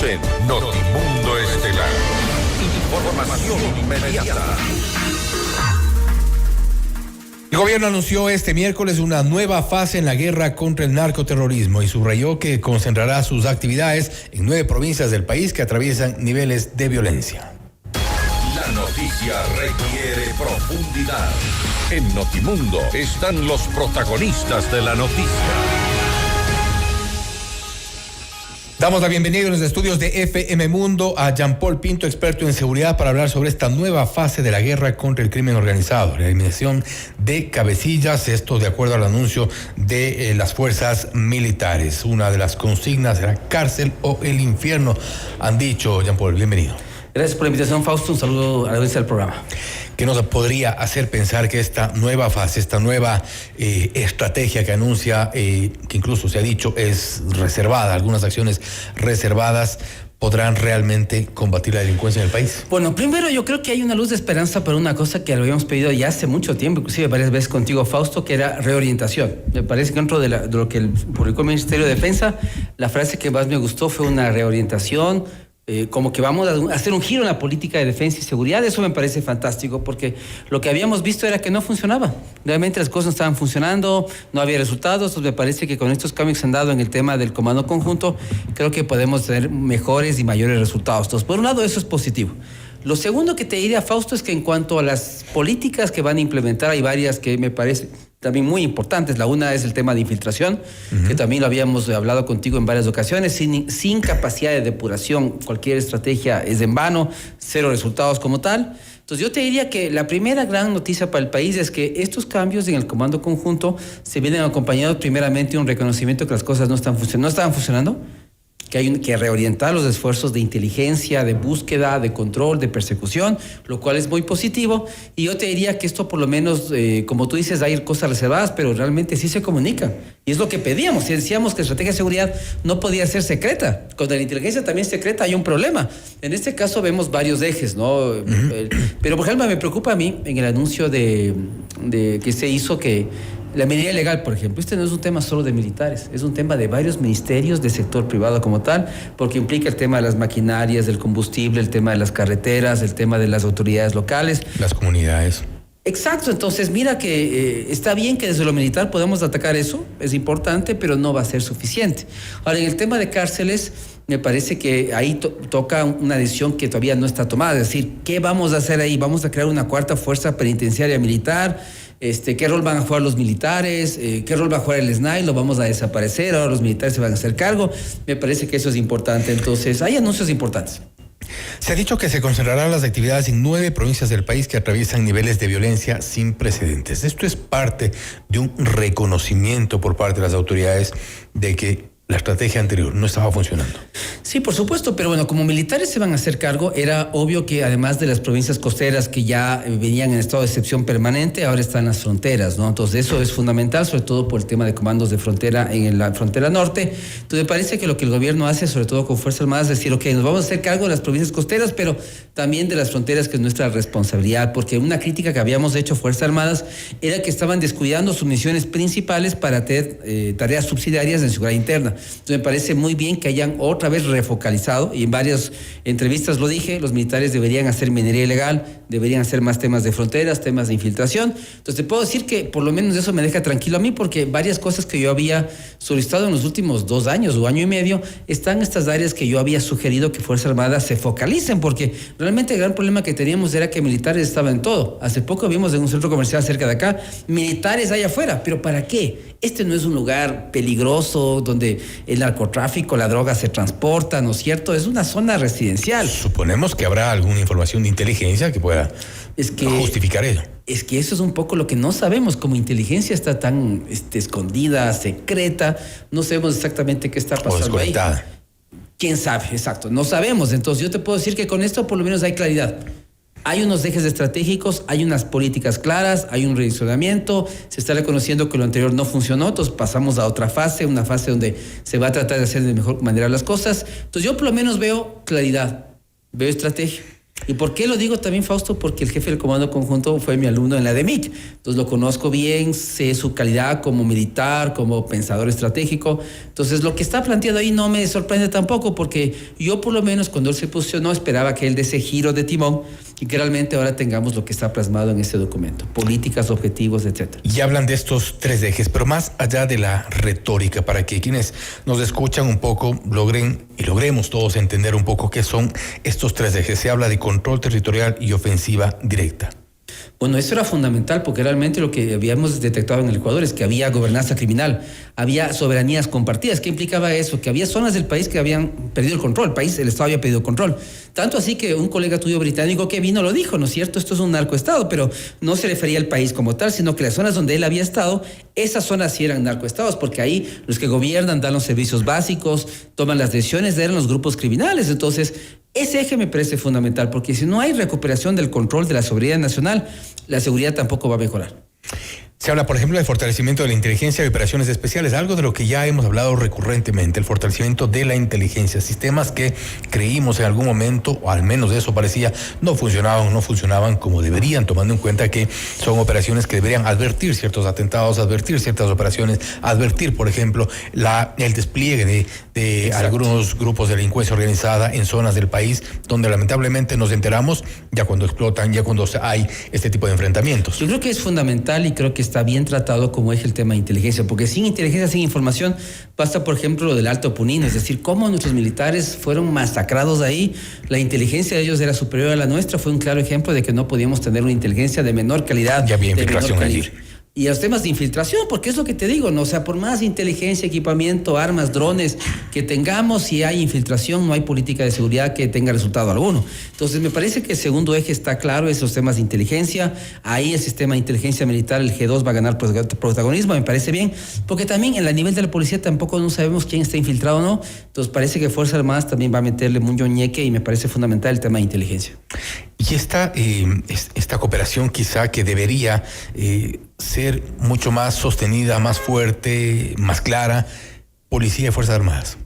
en Notimundo Estelar. Información inmediata. El gobierno anunció este miércoles una nueva fase en la guerra contra el narcoterrorismo y subrayó que concentrará sus actividades en 9 provincias del país que atraviesan niveles de violencia. La noticia requiere profundidad. En Notimundo están los protagonistas de la noticia. Damos la bienvenida en los estudios de FM Mundo a Jean-Paul Pinto, experto en seguridad, para hablar sobre esta nueva fase de la guerra contra el crimen organizado, la eliminación de cabecillas, esto de acuerdo al anuncio de las fuerzas militares. Una de las consignas era cárcel o el infierno, han dicho. Jean-Paul, bienvenido. Gracias por la invitación, Fausto. Un saludo a la audiencia del programa. ¿Qué nos podría hacer pensar que esta nueva fase, esta nueva estrategia que anuncia, que incluso se ha dicho es reservada, algunas acciones reservadas, podrán realmente combatir la delincuencia en el país? Bueno, primero yo creo que hay una luz de esperanza para una cosa que lo habíamos pedido ya hace mucho tiempo, inclusive varias veces contigo, Fausto, que era reorientación. Me parece que dentro de lo que publicó el Ministerio de Defensa, la frase que más me gustó fue una reorientación, como que vamos a hacer un giro en la política de defensa y seguridad. Eso me parece fantástico, porque lo que habíamos visto era que no funcionaba. Realmente las cosas no estaban funcionando, no había resultados. Entonces me parece que con estos cambios que se han dado en el tema del comando conjunto, creo que podemos tener mejores y mayores resultados. Entonces, por un lado, eso es positivo. Lo segundo que te diría, Fausto, es que en cuanto a las políticas que van a implementar, hay varias que me parecen también muy importantes. La una es el tema de infiltración, que también lo habíamos hablado contigo en varias ocasiones. Sin capacidad de depuración, cualquier estrategia es en vano, cero resultados como tal. Entonces yo te diría que la primera gran noticia para el país es que estos cambios en el comando conjunto se vienen acompañados primeramente de un reconocimiento que las cosas no estaban funcionando, que hay que reorientar los esfuerzos de inteligencia, de búsqueda, de control, de persecución, lo cual es muy positivo. Y yo te diría que esto por lo menos, como tú dices, hay cosas reservadas, pero realmente sí se comunican. Y es lo que pedíamos. Si decíamos que la estrategia de seguridad no podía ser secreta, con la inteligencia también secreta hay un problema. En este caso vemos varios ejes, ¿no? Pero por ejemplo me preocupa a mí en el anuncio de que se hizo que la minería ilegal, por ejemplo, este no es un tema solo de militares, es un tema de varios ministerios del sector privado como tal, porque implica el tema de las maquinarias, del combustible, el tema de las carreteras, el tema de las autoridades locales. Las comunidades. Exacto, entonces mira que está bien que desde lo militar podamos atacar eso, es importante, pero no va a ser suficiente. Ahora, en el tema de cárceles, me parece que ahí toca una decisión que todavía no está tomada, es decir, ¿qué vamos a hacer ahí? ¿Vamos a crear una cuarta fuerza penitenciaria militar? ¿Qué rol van a jugar los militares? ¿Qué rol va a jugar el SNAI? ¿Lo vamos a desaparecer? ¿Ahora los militares se van a hacer cargo? Me parece que eso es importante. Entonces, hay anuncios importantes. Se ha dicho que se concentrarán las actividades en 9 provincias del país que atraviesan niveles de violencia sin precedentes. Esto es parte de un reconocimiento por parte de las autoridades de que la estrategia anterior no estaba funcionando. Sí, por supuesto, pero bueno, como militares se van a hacer cargo, era obvio que además de las provincias costeras que ya venían en estado de excepción permanente, ahora están las fronteras, ¿no? Entonces eso es fundamental, sobre todo por el tema de comandos de frontera en la frontera norte. Entonces me parece que lo que el gobierno hace, sobre todo con Fuerzas Armadas, es decir, ok, nos vamos a hacer cargo de las provincias costeras, pero también de las fronteras, que es nuestra responsabilidad, porque una crítica que habíamos hecho Fuerzas Armadas era que estaban descuidando sus misiones principales para tener tareas subsidiarias en seguridad interna. Entonces me parece muy bien que hayan otra vez refocalizado, y en varias entrevistas lo dije, los militares deberían hacer minería ilegal, deberían hacer más temas de fronteras, temas de infiltración. Entonces te puedo decir que por lo menos eso me deja tranquilo a mí, porque varias cosas que yo había solicitado en los últimos 2 años o año y medio están en estas áreas que yo había sugerido que Fuerzas Armadas se focalicen, porque realmente el gran problema que teníamos era que militares estaban en todo. Hace poco vimos en un centro comercial cerca de acá militares allá afuera, pero ¿para qué? Este no es un lugar peligroso donde el narcotráfico, la droga se transporta, ¿no es cierto? Es una zona residencial. Suponemos que habrá alguna información de inteligencia que pueda justificar ello. Es que eso es un poco lo que no sabemos. Como inteligencia está tan escondida, secreta, no sabemos exactamente qué está pasando ahí. ¿Quién sabe? Exacto, no sabemos. Entonces yo te puedo decir que con esto por lo menos hay claridad. Hay unos ejes estratégicos, hay unas políticas claras, hay un redireccionamiento, se está reconociendo que lo anterior no funcionó, entonces pasamos a otra fase, una fase donde se va a tratar de hacer de mejor manera las cosas. Entonces yo por lo menos veo claridad, veo estrategia, ¿Y por qué lo digo también, Fausto? Porque el jefe del Comando Conjunto fue mi alumno en la DEMIC. Entonces lo conozco bien, sé su calidad como militar, como pensador estratégico. Entonces lo que está planteado ahí no me sorprende tampoco, porque yo por lo menos cuando él se posicionó esperaba que él dé ese giro de timón y que realmente ahora tengamos lo que está plasmado en este documento. Políticas, objetivos, etc. Y hablan de estos 3 ejes, pero más allá de la retórica, para que quienes nos escuchan un poco logremos todos entender un poco qué son estos 3 ejes. Se habla de control territorial y ofensiva directa. Bueno, eso era fundamental porque realmente lo que habíamos detectado en el Ecuador es que había gobernanza criminal, había soberanías compartidas. ¿Qué implicaba eso? Que había zonas del país que habían perdido el control, el Estado había perdido control. Tanto así que un colega tuyo británico que vino lo dijo, ¿no es cierto? Esto es un narcoestado, pero no se refería al país como tal, sino que las zonas donde él había estado, esas zonas sí eran narcoestados, porque ahí los que gobiernan dan los servicios básicos, toman las decisiones, eran los grupos criminales. Entonces, ese eje me parece fundamental, porque si no hay recuperación del control de la soberanía nacional, la seguridad tampoco va a mejorar. Se habla, por ejemplo, del fortalecimiento de la inteligencia y operaciones especiales, algo de lo que ya hemos hablado recurrentemente, el fortalecimiento de la inteligencia, sistemas que creímos en algún momento, o al menos eso parecía, no funcionaban como deberían, tomando en cuenta que son operaciones que deberían advertir ciertos atentados, advertir ciertas operaciones, advertir, por ejemplo, el despliegue de algunos grupos de delincuencia organizada en zonas del país donde lamentablemente nos enteramos ya cuando explotan, ya cuando hay este tipo de enfrentamientos. Yo creo que es fundamental y creo que está bien tratado como eje el tema de inteligencia, porque sin inteligencia, sin información, basta por ejemplo lo del Alto Punino, es decir, cómo nuestros militares fueron masacrados ahí, la inteligencia de ellos era superior a la nuestra, fue un claro ejemplo de que no podíamos tener una inteligencia de menor calidad. Ya había infiltración allí. Y los temas de infiltración, porque es lo que te digo, ¿no? O sea, por más inteligencia, equipamiento, armas, drones que tengamos, si hay infiltración, no hay política de seguridad que tenga resultado alguno. Entonces, me parece que el segundo eje está claro, esos temas de inteligencia. Ahí el sistema de inteligencia militar, el G2, va a ganar protagonismo, me parece bien, porque también en el nivel de la policía tampoco no sabemos quién está infiltrado o no. Entonces, parece que Fuerzas Armadas también va a meterle mucho ñeque y me parece fundamental el tema de inteligencia. Y esta cooperación quizá que debería ser mucho más sostenida, más fuerte, más clara, Policía y Fuerzas Armadas.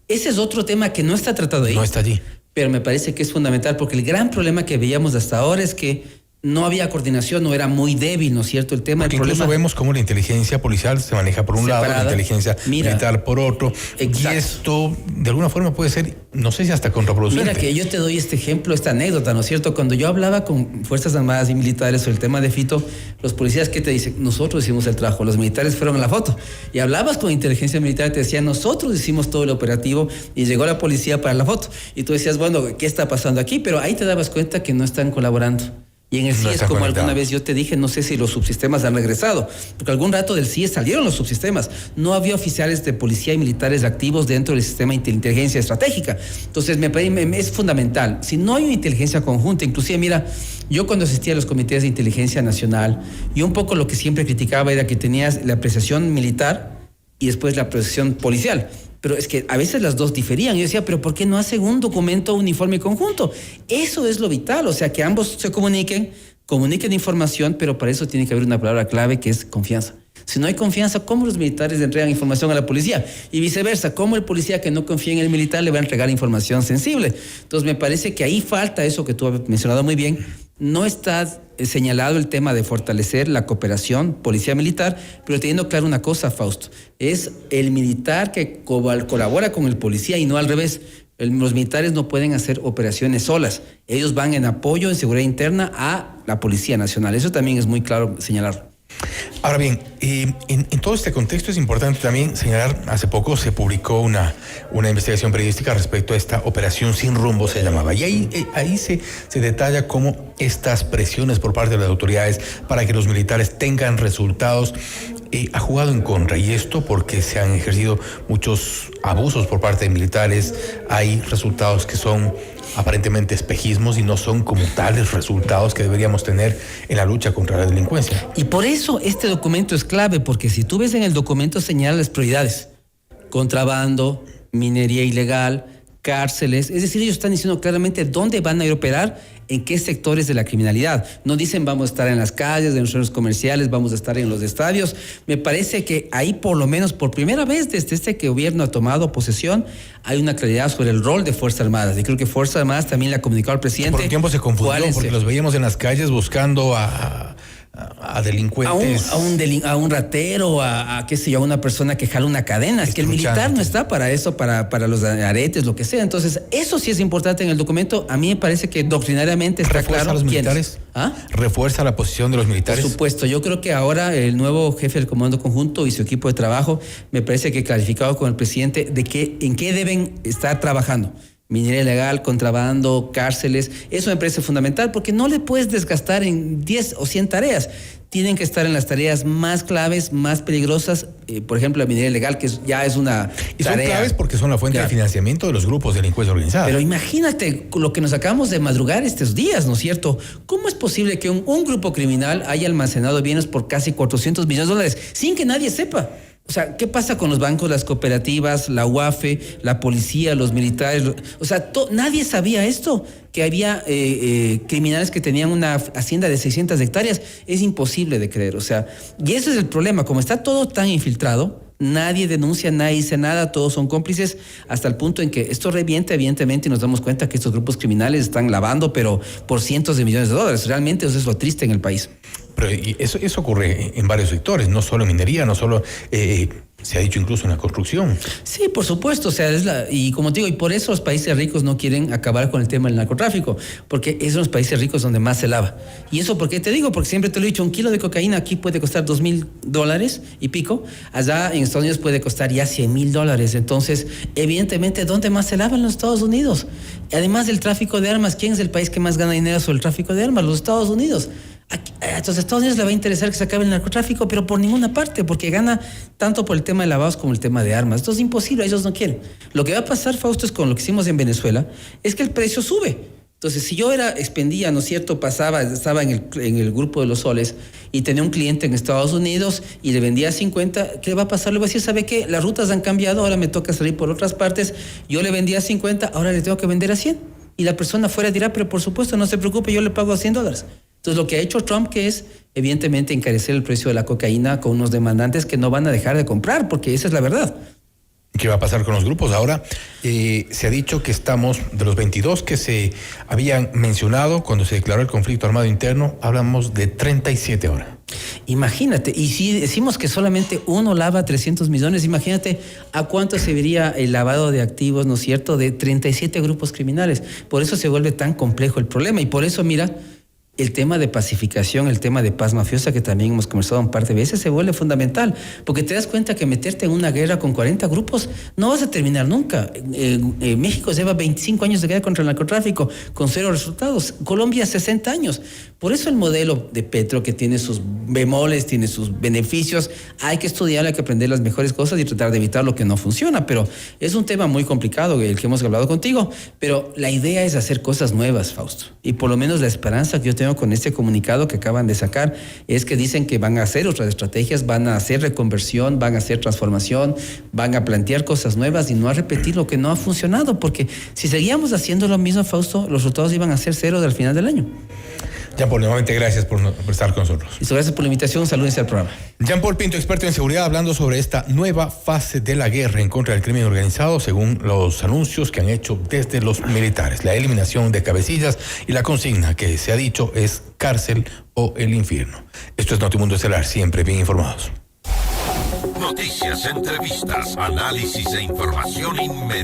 Ese es otro tema que no está tratado ahí. No está allí. Pero me parece que es fundamental porque el gran problema que veíamos hasta ahora es que no había coordinación, no era muy débil, ¿no es cierto? El tema. Porque incluso vemos cómo la inteligencia policial se maneja por un separada, lado, la inteligencia militar por otro. Exacto. Y esto, de alguna forma, puede ser, no sé si hasta contraproducente. Mira que yo te doy este ejemplo, esta anécdota, ¿no es cierto? Cuando yo hablaba con Fuerzas Armadas y militares sobre el tema de Fito, los policías, ¿qué te dicen? Nosotros hicimos el trabajo, los militares fueron a la foto. Y hablabas con inteligencia militar y te decían, nosotros hicimos todo el operativo y llegó la policía para la foto. Y tú decías, bueno, ¿qué está pasando aquí? Pero ahí te dabas cuenta que no están colaborando. Y en el CIES, como alguna vez yo te dije, no sé si los subsistemas han regresado, porque algún rato del CIES salieron los subsistemas. No había oficiales de policía y militares activos dentro del sistema de inteligencia estratégica. Entonces, es fundamental. Si no hay una inteligencia conjunta, inclusive, mira, yo cuando asistía a los comités de inteligencia nacional, y un poco lo que siempre criticaba era que tenías la apreciación militar y después la apreciación policial. Pero es que a veces las dos diferían. Yo decía, pero ¿por qué no hacen un documento uniforme conjunto? Eso es lo vital, o sea, que ambos se comuniquen información, pero para eso tiene que haber una palabra clave que es confianza. Si no hay confianza, ¿cómo los militares le entregan información a la policía? Y viceversa, ¿cómo el policía que no confía en el militar le va a entregar información sensible? Entonces me parece que ahí falta eso que tú has mencionado muy bien. No está señalado el tema de fortalecer la cooperación policía-militar, pero teniendo claro una cosa, Fausto, es el militar que colabora con el policía y no al revés. Los militares no pueden hacer operaciones solas. Ellos van en apoyo, en seguridad interna a la Policía Nacional. Eso también es muy claro señalarlo. Ahora bien, en todo este contexto es importante también señalar, hace poco se publicó una investigación periodística respecto a esta operación sin rumbo, se llamaba, y ahí se detalla cómo estas presiones por parte de las autoridades para que los militares tengan resultados ha jugado en contra, y esto porque se han ejercido muchos abusos por parte de militares. Hay resultados que son aparentemente espejismos y no son como tales resultados que deberíamos tener en la lucha contra la delincuencia. Y por eso este documento es clave, porque si tú ves en el documento señala las prioridades: contrabando, minería ilegal, cárceles. Es decir, ellos están diciendo claramente dónde van a ir a operar, en qué sectores de la criminalidad. No dicen vamos a estar en las calles, en los centros comerciales, vamos a estar en los estadios. Me parece que ahí, por lo menos por primera vez desde este que gobierno ha tomado posesión, hay una claridad sobre el rol de Fuerzas Armadas. Y creo que Fuerzas Armadas también le ha comunicado al presidente. Por un tiempo se confundió porque los veíamos en las calles buscando a delincuentes. A un ratero, qué sé yo, a una persona que jala una cadena. Es que el militar no está para eso, para los aretes, lo que sea. Entonces, eso sí es importante en el documento. A mí me parece que doctrinariamente está claro. ¿Refuerza a los militares? ¿Refuerza la posición de los militares? Por supuesto. Yo creo que ahora el nuevo jefe del Comando Conjunto y su equipo de trabajo, me parece que clarificado con el presidente en qué deben estar trabajando. Minería ilegal, contrabando, cárceles, eso me parece fundamental porque no le puedes desgastar en 10 o 100 tareas. Tienen que estar en las tareas más claves, más peligrosas, por ejemplo, la minería ilegal, que ya es una y son claves porque son la fuente de financiamiento de los grupos de delincuencia organizada. Pero imagínate lo que nos acabamos de madrugar estos días, ¿no es cierto? ¿Cómo es posible que un grupo criminal haya almacenado bienes por casi 400 millones de dólares sin que nadie sepa? O sea, ¿qué pasa con los bancos, las cooperativas, la UAFE, la policía, los militares? O sea, nadie sabía esto, que había criminales que tenían una hacienda de 600 hectáreas. Es imposible de creer, o sea, y ese es el problema. Como está todo tan infiltrado, nadie denuncia, nadie dice nada, todos son cómplices, hasta el punto en que esto revienta, evidentemente, y nos damos cuenta que estos grupos criminales están lavando, pero por cientos de millones de dólares. Realmente eso es lo triste en el país. Pero eso ocurre en varios sectores, no solo en minería, no solo, se ha dicho incluso en la construcción. Sí, por supuesto, o sea, y como te digo, y por eso los países ricos no quieren acabar con el tema del narcotráfico, porque es en los países ricos donde más se lava. ¿Y eso por qué te digo? Porque siempre te lo he dicho, un kilo de cocaína aquí puede costar $2,000 y pico, allá en Estados Unidos puede costar ya $100,000. Entonces, evidentemente, ¿dónde más se lava? En los Estados Unidos. Además del tráfico de armas, ¿quién es el país que más gana dinero sobre el tráfico de armas? Los Estados Unidos. Entonces a Estados Unidos le va a interesar que se acabe el narcotráfico, pero por ninguna parte, porque gana tanto por el tema de lavados como el tema de armas. Esto es imposible, ellos no quieren. Lo que va a pasar, Fausto, es con lo que hicimos en Venezuela, es que el precio sube. Entonces, si yo expendía, ¿no es cierto?, estaba en el grupo de los soles y tenía un cliente en Estados Unidos y le vendía 50, ¿qué va a pasar? Le voy a decir, ¿sabe qué? Las rutas han cambiado, ahora me toca salir por otras partes, yo le vendía 50, ahora le tengo que vender a 100. Y la persona fuera dirá, pero por supuesto, no se preocupe, yo le pago $100. Entonces, lo que ha hecho Trump, que es, evidentemente, encarecer el precio de la cocaína con unos demandantes que no van a dejar de comprar, porque esa es la verdad. ¿Qué va a pasar con los grupos? Ahora, se ha dicho que estamos, de los 22 que se habían mencionado cuando se declaró el conflicto armado interno, hablamos de 37 ahora. Imagínate, y si decimos que solamente uno lava 300 millones, imagínate a cuánto se vería el lavado de activos, ¿no es cierto?, de 37 grupos criminales. Por eso se vuelve tan complejo el problema, y por eso, mira, el tema de pacificación, el tema de paz mafiosa, que también hemos conversado un par de veces, se vuelve fundamental, porque te das cuenta que meterte en una guerra con 40 grupos no vas a terminar nunca. México lleva 25 años de guerra contra el narcotráfico, con 0 resultados. Colombia, 60 años. Por eso el modelo de Petro, que tiene sus bemoles, tiene sus beneficios, hay que estudiar, hay que aprender las mejores cosas y tratar de evitar lo que no funciona. Pero es un tema muy complicado, el que hemos hablado contigo, pero la idea es hacer cosas nuevas, Fausto. Y por lo menos la esperanza que yo tengo con este comunicado que acaban de sacar es que dicen que van a hacer otras estrategias, van a hacer reconversión, van a hacer transformación, van a plantear cosas nuevas y no a repetir lo que no ha funcionado, porque si seguíamos haciendo lo mismo, Fausto, los resultados iban a ser 0 al final del año. Jean-Paul, nuevamente gracias por estar con nosotros. Y gracias por la invitación, salúdense al programa. Jean-Paul Pinto, experto en seguridad, hablando sobre esta nueva fase de la guerra en contra del crimen organizado, según los anuncios que han hecho desde los militares. La eliminación de cabecillas y la consigna que se ha dicho es cárcel o el infierno. Esto es Notimundo Estelar, siempre bien informados. Noticias, entrevistas, análisis e información inmediata.